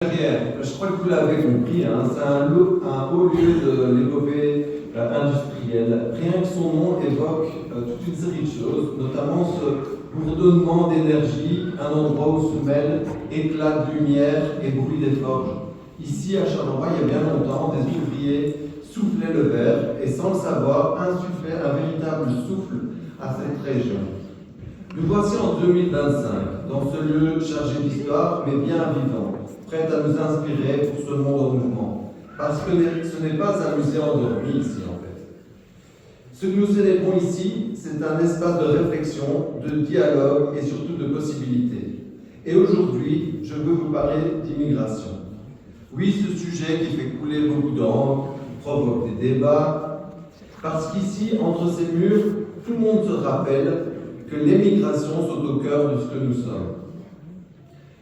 Je crois que vous l'avez compris, hein, c'est un haut lieu de l'épopée industrielle. Rien que son nom évoque toute une série de choses, notamment ce bourdonnement d'énergie, un endroit où se mêlent éclats de lumière et bruit des forges. Ici, à Charleroi, il y a bien longtemps, des ouvriers soufflaient le verre et, sans le savoir, insufflaient un véritable souffle à cette région. Nous voici en 2025, dans ce lieu chargé d'histoire, mais bien vivant, prêt à nous inspirer pour ce monde en mouvement. Parce que ce n'est pas un musée endormi ici, en fait. Ce que nous célébrons ici, c'est un espace de réflexion, de dialogue et surtout de possibilités. Et aujourd'hui, je veux vous parler d'immigration. Oui, ce sujet qui fait couler beaucoup d'encre, provoque des débats, parce qu'ici, entre ces murs, tout le monde se rappelle que l'émigration sont au cœur de ce que nous sommes.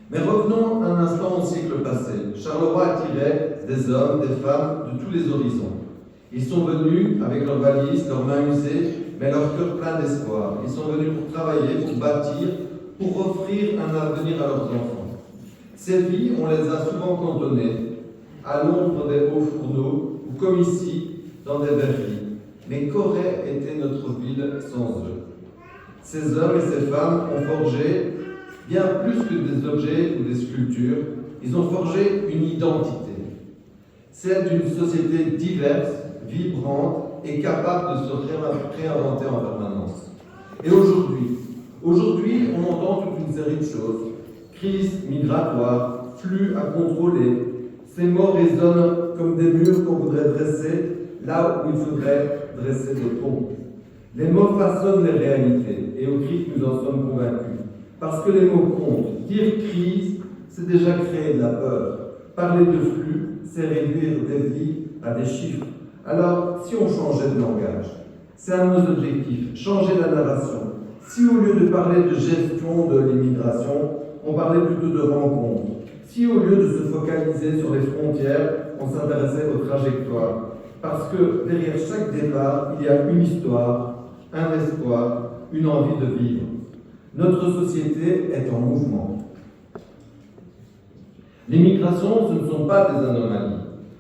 Mais revenons un instant au siècle passé. Charleroi attirait des hommes, des femmes de tous les horizons. Ils sont venus avec leurs valises, leurs mains usées, mais leur cœur plein d'espoir. Ils sont venus pour travailler, pour bâtir, pour offrir un avenir à leurs enfants. Ces vies, on les a souvent cantonnées à l'ombre des hauts fourneaux, ou comme ici, dans des verreries. Mais qu'aurait été notre ville sans eux? Ces hommes et ces femmes ont forgé, bien plus que des objets ou des sculptures, ils ont forgé une identité. Celle d'une société diverse, vibrante et capable de se réinventer en permanence. Et aujourd'hui, on entend toute une série de choses. Crise migratoire, flux à contrôler. Ces mots résonnent comme des murs qu'on voudrait dresser là où il faudrait dresser des ponts. Les mots façonnent les réalités et au CRIF, nous en sommes convaincus. Parce que les mots comptent. Dire crise, c'est déjà créer de la peur. Parler de flux, c'est réduire des vies à des chiffres. Alors, si on changeait de langage, c'est un de nos objectifs, changer la narration. Si au lieu de parler de gestion de l'immigration, on parlait plutôt de rencontre. Si au lieu de se focaliser sur les frontières, on s'intéressait aux trajectoires. Parce que derrière chaque départ, il y a une histoire, un espoir, une envie de vivre. Notre société est en mouvement. L'immigration, ce ne sont pas des anomalies.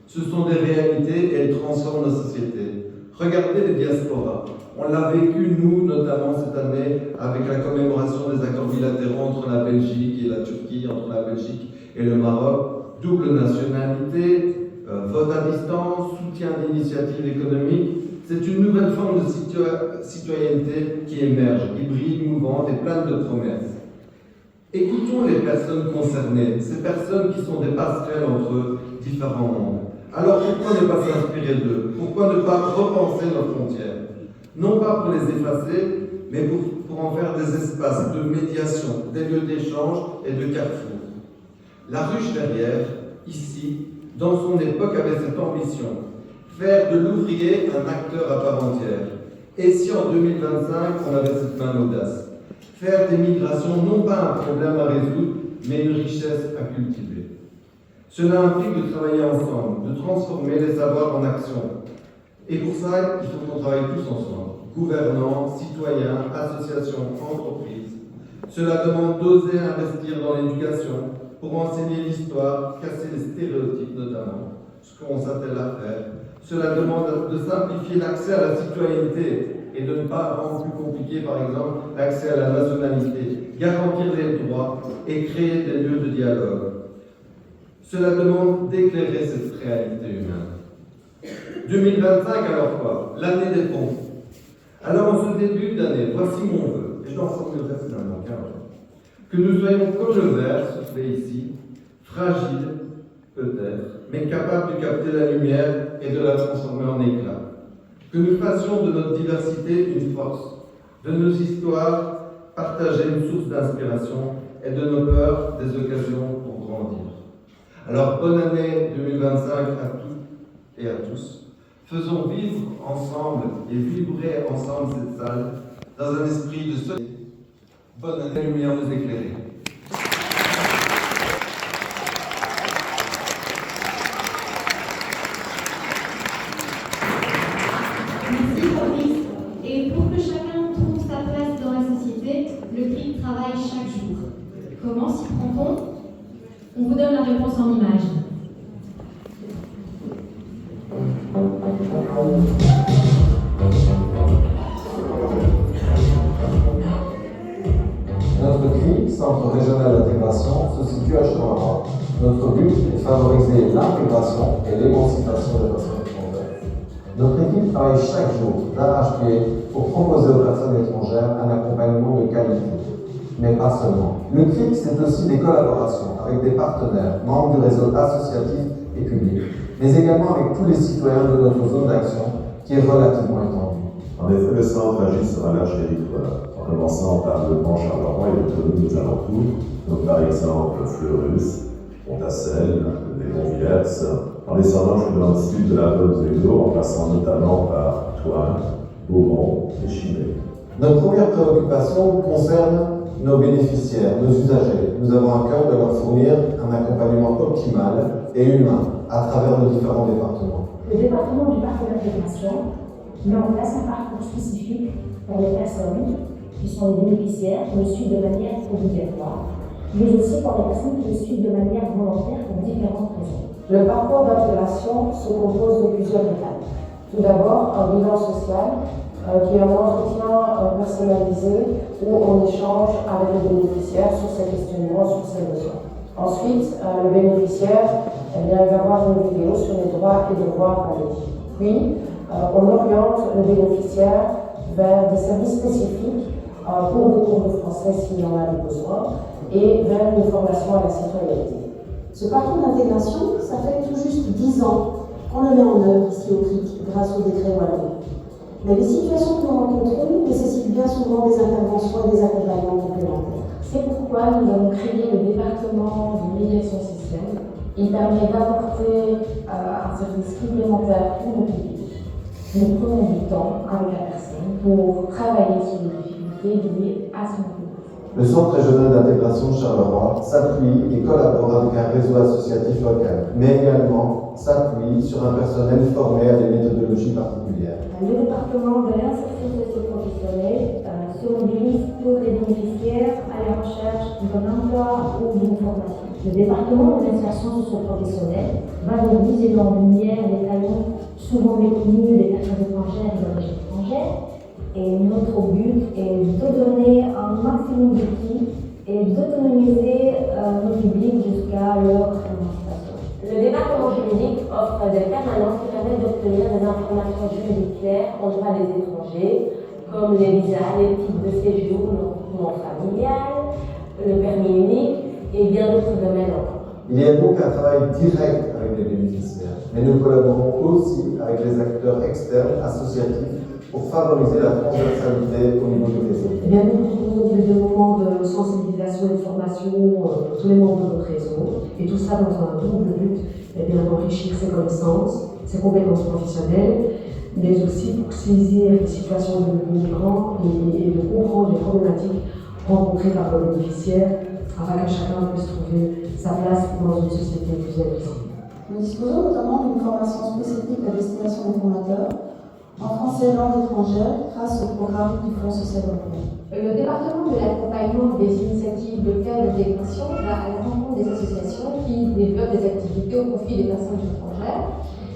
Ce sont des réalités et elles transforment nos sociétés. Regardez les diasporas. On l'a vécu, nous, notamment cette année, avec la commémoration des accords bilatéraux entre la Belgique et la Turquie, entre la Belgique et le Maroc. Double nationalité, vote à distance, soutien d'initiatives économiques. C'est une nouvelle forme de citoyenneté qui émerge, hybride, mouvante et pleine de promesses. Écoutons les personnes concernées, ces personnes qui sont des passerelles entre différents mondes. Alors pourquoi ne pas s'inspirer d'eux? Pourquoi ne pas repenser nos frontières? Non pas pour les effacer, mais pour en faire des espaces de médiation, des lieux d'échange et de carrefour. La ruche derrière, ici, dans son époque, avait cette ambition. Faire de l'ouvrier un acteur à part entière. Et si en 2025, on avait cette même audace? Faire des migrations non pas un problème à résoudre, mais une richesse à cultiver. Cela implique de travailler ensemble, de transformer les savoirs en action. Et pour ça, il faut qu'on travaille tous ensemble. Gouvernants, citoyens, associations, entreprises. Cela demande d'oser investir dans l'éducation pour enseigner l'histoire, casser les stéréotypes notamment, ce qu'on s'attelle à faire. Cela demande de simplifier l'accès à la citoyenneté et de ne pas rendre plus compliqué, par exemple, l'accès à la nationalité, garantir les droits et créer des lieux de dialogue. Cela demande d'éclairer cette réalité humaine. 2025, alors quoi? L'année des ponts. Alors, en ce début d'année, voici mon vœu, et je n'en formulerai finalement qu'un. Que nous soyons comme le verre soufflé ici, fragile, peut-être, mais capable de capter la lumière et de la transformer en éclat. Que nous fassions de notre diversité une force, de nos histoires partager une source d'inspiration et de nos peurs des occasions pour grandir. Alors, bonne année 2025 à toutes et à tous. Faisons vivre ensemble et vibrer ensemble cette salle dans un esprit de solidarité. Bonne année, la lumière nous éclairer. Merci Fabrice. Et pour que chacun trouve sa place dans la société, le CRIF travaille chaque jour. Comment s'y prend-on? On vous donne la réponse en images. Notre but est de favoriser l'intégration et l'émancipation des personnes étrangères. Notre équipe travaille chaque jour d'arrache-pied pour proposer aux personnes étrangères un accompagnement de qualité. Mais pas seulement. Le CRIC, c'est aussi des collaborations avec des partenaires, membres du réseau associatif et public, mais également avec tous les citoyens de notre zone d'action qui est relativement étendue. En effet, le centre agit sur un large territoire, en commençant par le Grand Charleroi et le communes des alentours, donc par exemple Fleurus, Montacel, les Montvillers, en descendant jusque dans le sud de la Beauce de l'Eau, en passant notamment par Toine, Beaumont et Chimay. Notre première préoccupation concerne nos bénéficiaires, nos usagers. Nous avons à cœur de leur fournir un accompagnement optimal et humain à travers nos différents départements. Le département du parc d'intégration met en place un parcours spécifique pour les personnes qui sont les bénéficiaires, qui le suivent de manière obligatoire, mais aussi pour les personnes qui le suivent de manière volontaire pour différentes raisons. Le parcours d'intégration se compose de plusieurs étapes. Tout d'abord, un bilan social qui est un entretien personnalisé où on échange avec le bénéficiaire sur ses questionnements, sur ses besoins. Ensuite, le bénéficiaire il va avoir une vidéo sur les droits et devoirs en ligne. Puis, on oriente le bénéficiaire vers des services spécifiques pour des cours de français s'il en a besoin et vers une formation à la citoyenneté. Ce parcours d'intégration, ça fait tout juste 10 ans qu'on le met en œuvre ici au CRIC grâce au décret Wallon. Mais les situations que nous rencontrons nécessitent bien souvent des interventions et des accompagnements complémentaires. C'est pourquoi nous avons créé le département de médiation sociale. Il permet d'apporter un service complémentaire pour nos publics. Nous prenons du temps avec la personne pour travailler sur les difficultés liées à son public. Le Centre régional d'intégration de Charleroi s'appuie et collabore avec un réseau associatif local, mais également s'appuie sur un personnel formé à des méthodologies particulières. Le département de l'insertion socio-professionnelle se mobilise pour les bénéficiaires à la recherche d'un emploi ou d'une formation. Le département de l'insertion socio-professionnelle valorise et met en lumière les talents souvent méconnus des personnes étrangères et d'origine étrangère. Et notre but est de donner un maximum d'outils et d'autonomiser nos publics jusqu'à leur émancipation. Le département juridique offre des permanences qui permettent d'obtenir des informations judiciaires en droit des étrangers, comme les visas, les titres de séjour, le regroupement familial, le permis unique et bien d'autres domaines encore. Il y a donc un travail direct avec les bénéficiaires, mais nous collaborons aussi avec les acteurs externes associatifs pour favoriser la transversalité au niveau du réseau. Eh bien, nous proposons des moments de sensibilisation et de formation pour tous les membres de notre réseau, et tout ça dans un double but, eh bien, d'enrichir ses connaissances, ses compétences professionnelles, mais aussi pour saisir les situations de migrants et de comprendre les problématiques rencontrées par le bénéficiaire, afin que chacun puisse trouver sa place dans une société plus inclusive. Nous disposons notamment d'une formation spécifique à destination des formateurs en français et langue étrangère grâce au programme du Fonds social européen. Le département de l'accompagnement des initiatives locales d'intégration va à la rencontre des associations qui développent des activités au profit des personnes étrangères.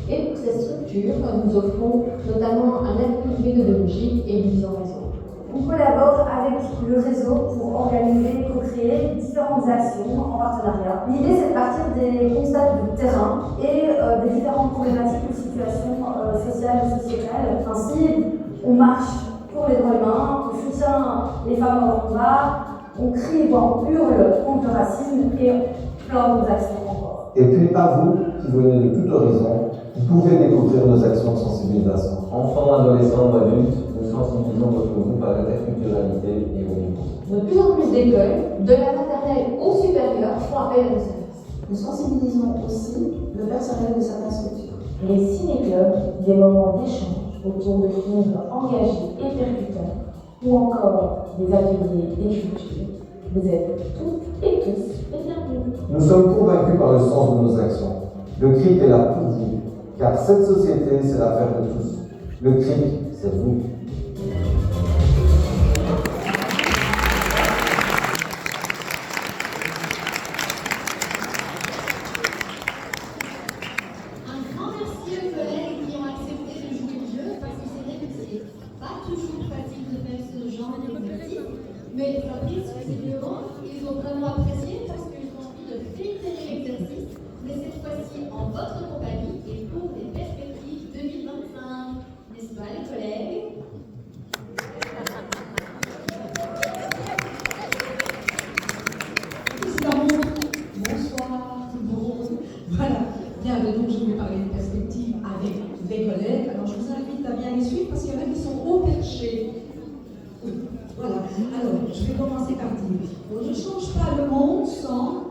Et pour ces structures, nous offrons notamment un appui méthodologique et une mise en réseau. On collabore avec le réseau pour organiser et co-créer différentes actions en partenariat. L'idée, c'est de partir des constats de terrain et des différentes problématiques ou situations sociales et sociétales. Ainsi, on marche pour les droits humains, on soutient les femmes dans leur combat, on crie, voire on hurle contre le racisme et plein d'autres actions encore. Et puis à vous, qui venez de tout horizon, vous pouvez découvrir nos actions de sensibilisation. Enfants, adolescents ou adultes, nous sensibilisons votre groupe à l'interculturalité et au niveau. De plus en plus d'écoles, de la maternelle au supérieur, font appel à nos services. Nous sensibilisons aussi le personnel de certaines structures. Les ciné-clubs, des moments d'échange autour de films engagés et percutants, ou encore des ateliers d'écriture. Vous êtes toutes et tous les bienvenus. Nous sommes convaincus par le sens de nos actions. Le CRIC est là pour vous, car cette société, c'est l'affaire de tous. Le CRIC, c'est vous. Un grand merci aux collègues qui ont accepté de jouer le jeu parce que c'est vrai que c'est pas toujours facile de faire ce genre d'exercice. Mais Fabrice, visiblement, ils ont vraiment apprécié parce qu'ils ont envie de réitérer l'exercice. je vais parler de perspective avec les collègues. Alors je vous invite à bien les suivre parce qu'il y en a qui sont haut perchés. Oui, voilà. Alors, je vais commencer par dire, on ne change pas le monde sans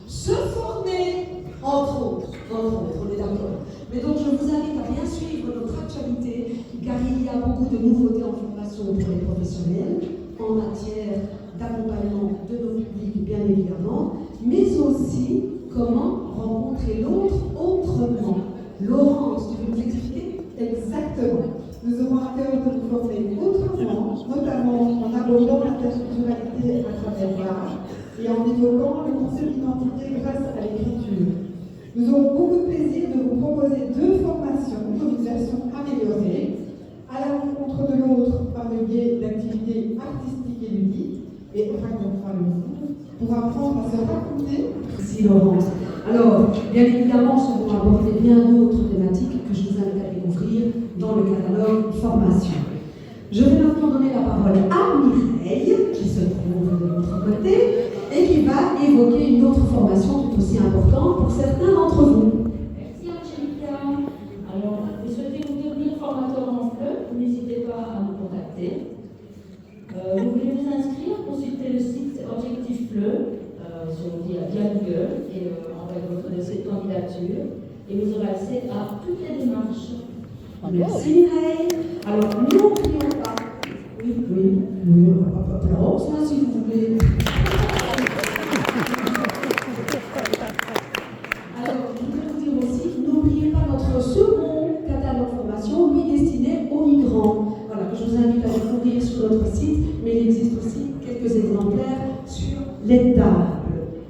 se former, entre autres, on est d'accord. Mais donc je vous invite à bien suivre notre actualité, car il y a beaucoup de nouveautés en formation pour les professionnels, en matière d'accompagnement de nos publics, bien évidemment, mais aussi comment rencontrer l'autre autrement. Laurence, tu veux nous expliquer? Exactement. Nous aurons à cœur de nous former autrement, notamment en abordant l'interculturalité à travers l'art et en évoquant le concept d'identité grâce à l'écriture. Nous aurons beaucoup de plaisir de vous proposer 2 formations dans une version améliorée, à la rencontre de l'autre par le biais d'activités artistiques et ludiques, et racontera le monde pour apprendre à se raconter. Merci Laurence. Alors, bien évidemment, nous allons aborder bien d'autres thématiques que je vous invite à découvrir dans le catalogue formation. Je vais maintenant donner la parole à Mireille, qui se trouve de l'autre côté, et qui va évoquer une autre formation tout aussi importante pour certains d'entre vous. Merci Angélica. Alors, vous souhaitez vous devenir formateur en FLE, n'hésitez pas à nous contacter. Vous voulez vous inscrire, consultez le site Objectif FLE via Google et envoyez votre dossier de candidature et vous aurez accès à toutes les démarches. Merci Mireille. Alors, n'oublions pas. Oui, Laurence, là, si vous voulez. Alors, je voudrais vous dire aussi, n'oubliez pas notre second catalogue formation, lui destiné aux migrants. Voilà, que je vous invite à découvrir sur notre site, mais il existe aussi quelques exemplaires sur les tables.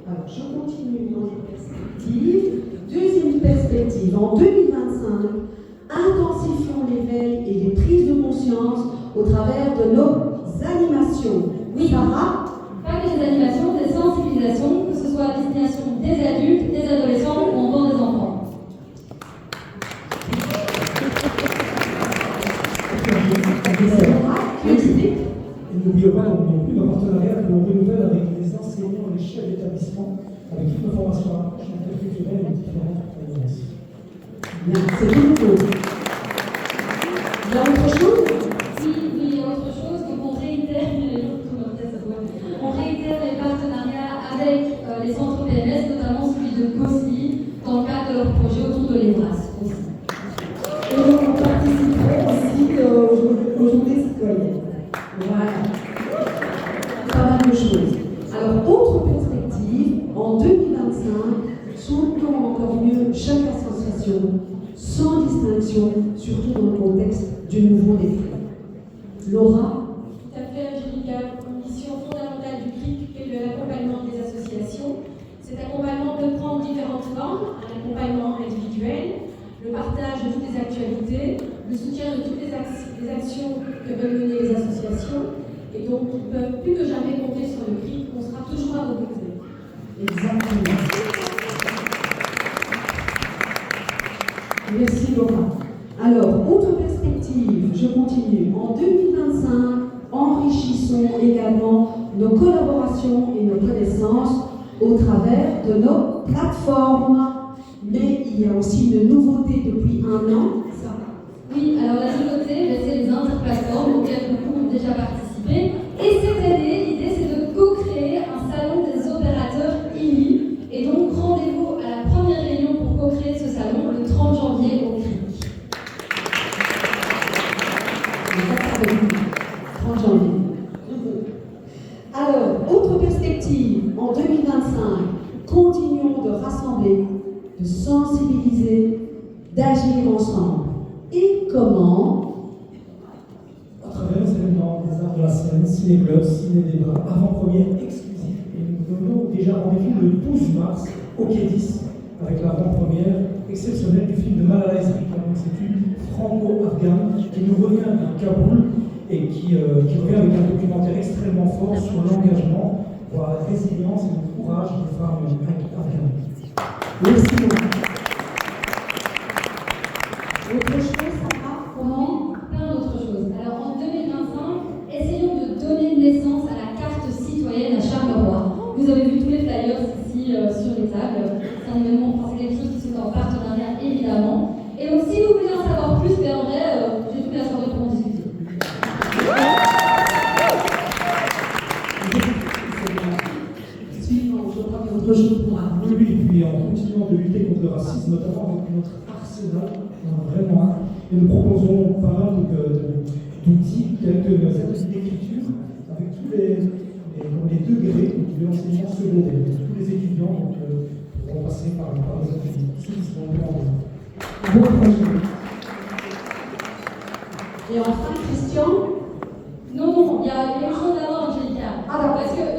Alors, je continue dans les perspectives. Deuxième perspective, en 2025, intensifions l'éveil et les prises de conscience au travers de nos animations. Oui, Sarah? Pas que des animations, des sensibilisations, que ce soit à destination des adultes, des adolescents ou encore des enfants. Et n'oublions pas non plus le partenariat que l'on renouvelle avec les enseignants et les chefs d'établissement, avec toute nos formations interculturelles et différentes compétences. Merci beaucoup. Il y a autre chose? Oui, il y a autre chose, donc on réitère les partenariats avec les centres PMS, notamment celui de Cosly, dans le cadre de leur projet autour de l'EMRAS aussi. Et on participeront aussi aux journées citoyennes. Voilà. Pas mal de choses. Alors, autre perspective, en 2025, soutenons encore mieux chaque association, sans distinction, surtout dans le contexte du nouveau défi. Laura? Tout à fait, Angélica. Une mission fondamentale du CRIC est l'accompagnement des associations. Cet accompagnement peut prendre différentes formes, un accompagnement individuel, le partage de toutes les actualités, le soutien de toutes les actions que veulent mener les associations, et donc ils peuvent plus que jamais compter sur le CRIC, on sera toujours à vos côtés. Exactement. Merci Laura. Alors, autre perspective, je continue. En 2025, enrichissons également nos collaborations et nos connaissances au travers de nos plateformes. Mais il y a aussi une nouveauté depuis 1 an. Oui, alors la nouveauté, c'est les interplateformes auxquelles beaucoup ont déjà participé. Et cette année, l'idée c'est de co-créer un salon des opérateurs IMI. Et donc rendez-vous à la première réunion pour co-créer ce salon le 30 janvier au CRIC. 30 janvier. Alors, autre perspective, en 2025, continuons de rassembler, de sensibiliser, d'agir ensemble. Et comment? À travers les événements des arts de la scène, ciné-club, ciné-débat, avant-première exclusive. Et nous donnons déjà rendez-vous le 12 mars au Quai 10 avec l'avant-première exceptionnelle du film de Malala Ezrika. C'est une franco-afghane qui nous revient de Kaboul et qui revient avec un documentaire extrêmement fort sur l'engagement, voire la résilience et le courage des femmes afghanes. Merci beaucoup. Autre chose, Sarah? Comment? Plein d'autres choses. Alors en 2025, essayons de donner naissance à la carte citoyenne à Charleroi. Vous avez vu tous les flyers ici sur les tables. C'est un événement, c'est quelque c'est en partenariat évidemment. Et donc si vous voulez en savoir plus, ben en vrai, j'ai toute la soirée pour en discuter. Autre chose pour lui, et puis en continuant de lutter contre le racisme, notamment avec notre arsenal, vraiment, et nous proposons pas mal d'outils tels que les ateliers d'écriture, avec tous les degrés de l'enseignement secondaire. Tous les étudiants vont passer par les ateliers. Ceux qui seront en bon projet. Et enfin, Christian. Non, il y a une chose d'abord, Angélica. Alors, parce que